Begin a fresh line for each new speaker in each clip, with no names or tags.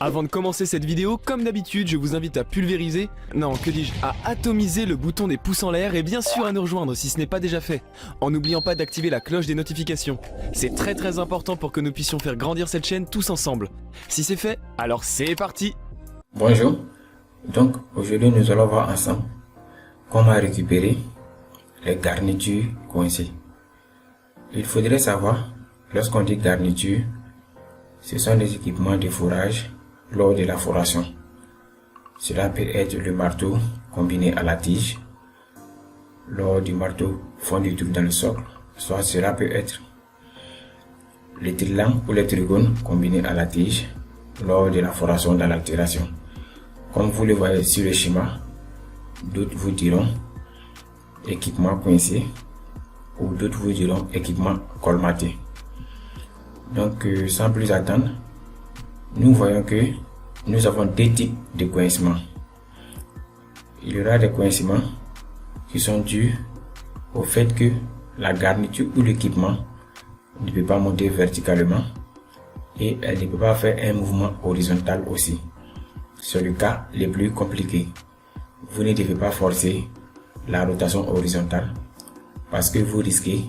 Avant de commencer cette vidéo, comme d'habitude, je vous invite à pulvériser, non que dis-je, à atomiser le bouton des pouces en l'air et bien sûr à nous rejoindre si ce n'est pas déjà fait, en n'oubliant pas d'activer la cloche des notifications. C'est très important pour que nous puissions faire grandir cette chaîne tous ensemble. Si c'est fait, alors c'est parti!
Bonjour, donc aujourd'hui nous allons voir ensemble comment récupérer les garnitures coincées. Il faudrait savoir, lorsqu'on dit garniture, ce sont des équipements de fourrage lors de la foration. Cela peut être le marteau combiné à la tige, lors du marteau fond du trou dans le socle, soit cela peut être le trilan ou le trigone combiné à la tige lors de la foration dans l'altération. Comme vous le voyez sur le schéma, d'autres vous diront équipement coincé ou d'autres vous diront équipement colmaté. Donc sans plus attendre, nous voyons que nous avons deux types de coincements. Il y aura des coincements qui sont dus au fait que la garniture ou l'équipement ne peut pas monter verticalement et elle ne peut pas faire un mouvement horizontal aussi. C'est le cas le plus compliqué. Vous ne devez pas forcer la rotation horizontale parce que vous risquez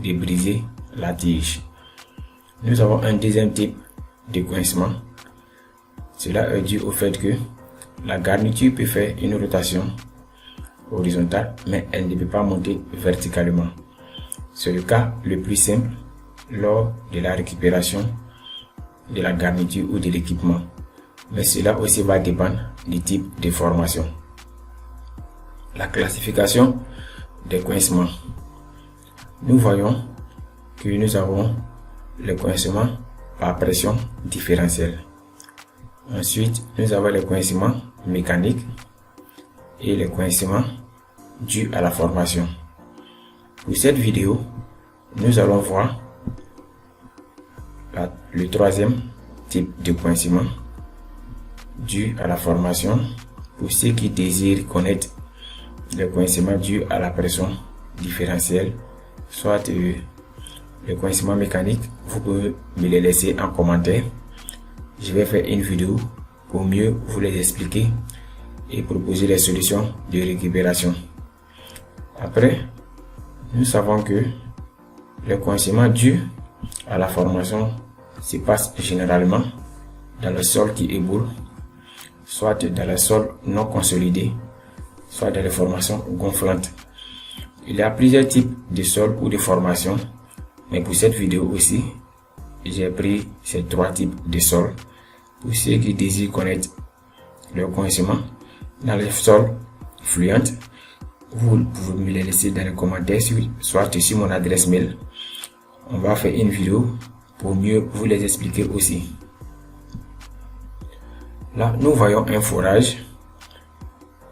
de briser la tige. Nous avons un deuxième type de coincement. Cela est dû au fait que la garniture peut faire une rotation horizontale, mais elle ne peut pas monter verticalement. C'est le cas le plus simple lors de la récupération de la garniture ou de l'équipement. Mais cela aussi va dépendre du type de formation. La classification des coincements. Nous voyons que nous avons le coincement par pression différentielle. Ensuite, nous avons les coincements mécaniques et les coincements dus à la formation. Pour cette vidéo, nous allons voir le troisième type de coincement dû à la formation. Pour ceux qui désirent connaître le coincement dû à la pression différentielle, soit le coincement mécanique, vous pouvez me les laisser en commentaire. Je vais faire une vidéo pour mieux vous les expliquer et proposer les solutions de récupération. Après, nous savons que le coincement dû à la formation se passe généralement dans le sol qui éboule, soit dans le sol non consolidé, soit dans les formations gonflantes. Il y a plusieurs types de sols ou de formations, mais pour cette vidéo aussi, j'ai pris ces trois types de sols. Pour ceux qui désirent connaître le coincement dans les sols fluents, vous pouvez me les laisser dans les commentaires, soit sur mon adresse mail. On va faire une vidéo pour mieux vous les expliquer aussi. Là, nous voyons un forage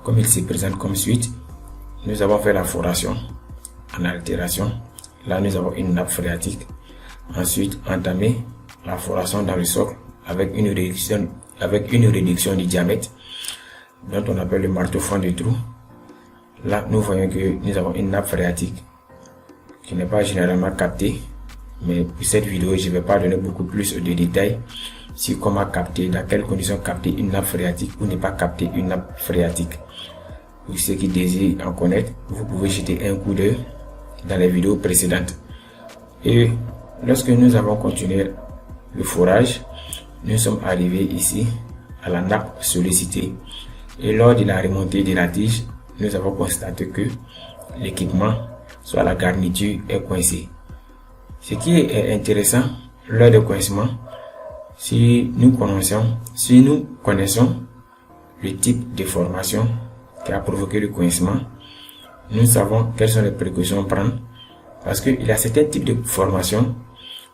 comme il se présente comme suite. Nous avons fait la foration en altération. Là, nous avons une nappe phréatique. Ensuite, entamé la foration dans le socle avec une réduction du diamètre dont on appelle le marteau fond de trou. Là, nous voyons que nous avons une nappe phréatique qui n'est pas généralement captée, mais pour cette vidéo, je ne vais pas donner beaucoup plus de détails sur comment capter, dans quelles conditions capter une nappe phréatique ou ne pas capter une nappe phréatique. Pour ceux qui désirent en connaître, vous pouvez jeter un coup d'œil dans les vidéos précédentes. Et lorsque nous avons continué le forage, nous sommes arrivés ici à la nappe sollicitée. Et lors de la remontée de la tige, nous avons constaté que l'équipement, soit la garniture, est coincé. Ce qui est intéressant lors du coincement, si nous connaissons le type de formation qui a provoqué le coincement, nous savons quelles sont les précautions à prendre, parce qu'il y a certains types de formation,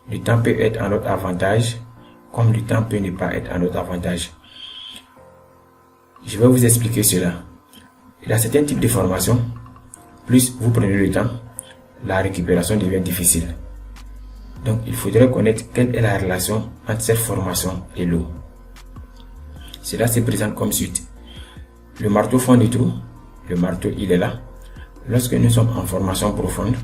le temps peut être à notre avantage, comme le temps peut ne pas être à notre avantage. Je vais vous expliquer cela. Il y a certains types de formation, plus vous prenez le temps, la récupération devient difficile. Donc il faudrait connaître quelle est la relation entre cette formation et l'eau. Cela se présente comme suite. Le marteau fond du trou, le marteau il est là. Lorsque nous sommes en formation profonde,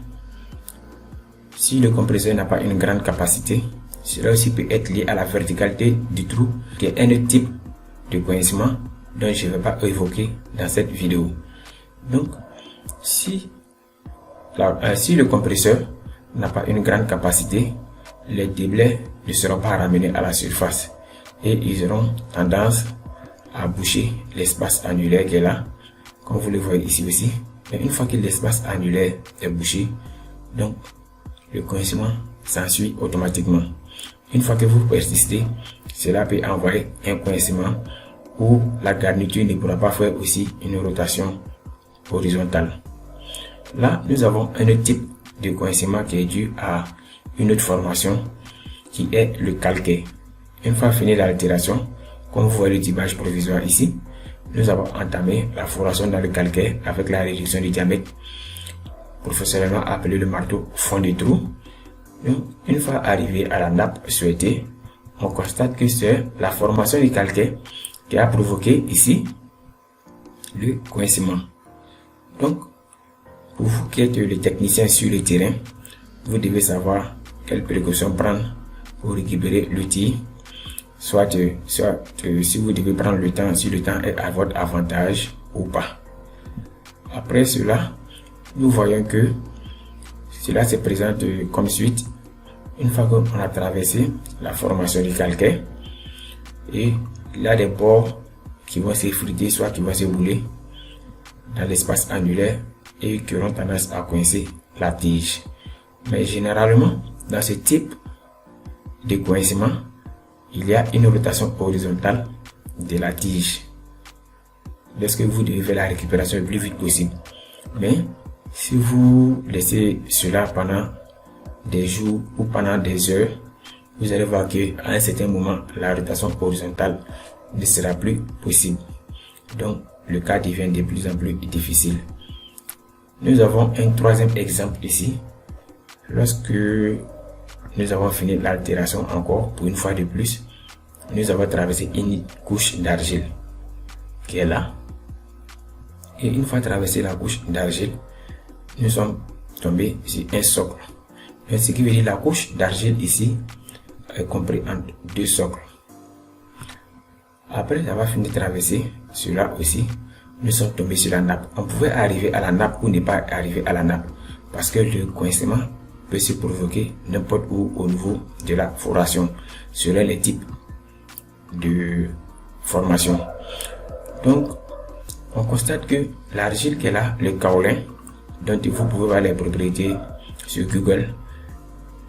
si le compresseur n'a pas une grande capacité, Cela aussi peut être lié à la verticalité du trou, qui est un autre type de coincement dont je ne vais pas évoquer dans cette vidéo. Donc, si le compresseur n'a pas une grande capacité, les déblais ne seront pas ramenés à la surface et ils auront tendance à boucher l'espace annulaire qui est là, comme vous le voyez ici aussi. Et une fois que l'espace annulaire est bouché, donc le coincement s'ensuit automatiquement. Une fois que vous persistez, cela peut envoyer un coincement où la garniture ne pourra pas faire aussi une rotation horizontale. Là, nous avons un autre type de coincement qui est dû à une autre formation qui est le calcaire. Une fois fini l'altération, comme vous voyez le typage provisoire ici, nous avons entamé la formation dans le calcaire avec la réduction du diamètre, professionnellement appelé le marteau fond de trou. Donc, une fois arrivé à la nappe souhaitée, on constate que c'est la formation du calcaire qui a provoqué ici le coincement. Donc, pour vous qui êtes le technicien sur le terrain, vous devez savoir quelles précautions prendre pour récupérer l'outil. Soit si vous devez prendre le temps, si le temps est à votre avantage ou pas. Après cela, nous voyons que cela se présente comme suite. Une fois qu'on a traversé la formation du calcaire, et il y a des bords qui vont s'effriter, soit qui vont se bouler dans l'espace annulaire et qui auront tendance à coincer la tige. Mais généralement, dans ce type de coincement, il y a une rotation horizontale de la tige lorsque vous devez faire la récupération le plus vite possible. Mais si vous laissez cela pendant des jours ou pendant des heures, vous allez voir qu'à un certain moment, la rotation horizontale ne sera plus possible. Donc, le cas devient de plus en plus difficile. Nous avons un troisième exemple ici. Lorsque nous avons fini l'altération encore, pour une fois de plus, nous avons traversé une couche d'argile qui est là. Et une fois traversé la couche d'argile, nous sommes tombés sur un socle. Donc, ce qui veut dire la couche d'argile ici est comprise en deux socles. Après avoir fini de traverser cela aussi, nous sommes tombés sur la nappe. On pouvait arriver à la nappe ou ne pas arriver à la nappe parce que le coincement peut se provoquer n'importe où au niveau de la foration selon les types de formation. Donc, on constate que l'argile qui est là, le kaolin, dont vous pouvez voir les propriétés sur Google,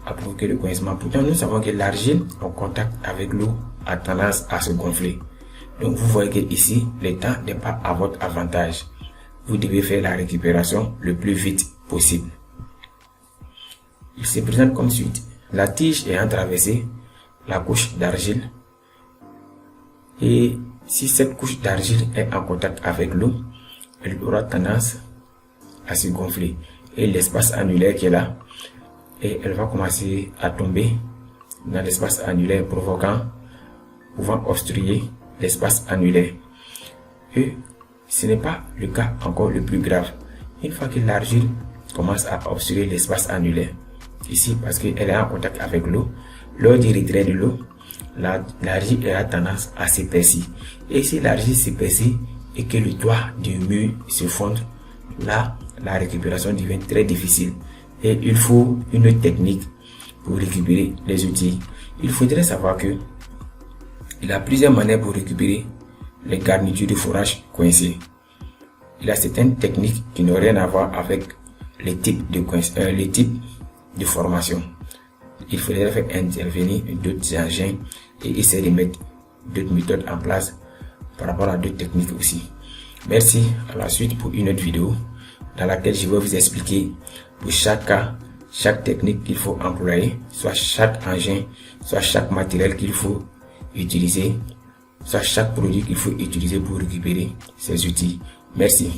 a provoqué le coincement. Pourtant, nous savons que l'argile en contact avec l'eau a tendance à se gonfler. Donc, vous voyez que ici, le temps n'est pas à votre avantage. Vous devez faire la récupération le plus vite possible. Il se présente comme suite. La tige ayant traversé la couche d'argile, et si cette couche d'argile est en contact avec l'eau, elle aura tendance à se gonfler. Et l'espace annulaire qui est là, et elle va commencer à tomber dans l'espace annulaire, pouvant obstruer l'espace annulaire. Et ce n'est pas le cas encore le plus grave. Une fois que l'argile commence à obstruer l'espace annulaire, ici parce qu'elle est en contact avec l'eau, lors du retrait de l'eau, l'argile a tendance à s'épaissir. Et si l'argile s'épaissit et que le toit du mur se fonde, là, la récupération devient très difficile. Et il faut une autre technique pour récupérer les outils. Il faudrait savoir que il y a plusieurs manières pour récupérer les garnitures de forage coincées. Il y a certaines techniques qui n'ont rien à voir avec les types de formation. Il faudrait faire intervenir d'autres engins et essayer de mettre d'autres méthodes en place par rapport à d'autres techniques aussi. Merci, à la suite pour une autre vidéo dans laquelle je vais vous expliquer pour chaque cas, chaque technique qu'il faut employer, soit chaque engin, soit chaque matériel qu'il faut utiliser, soit chaque produit qu'il faut utiliser pour récupérer ces outils. Merci.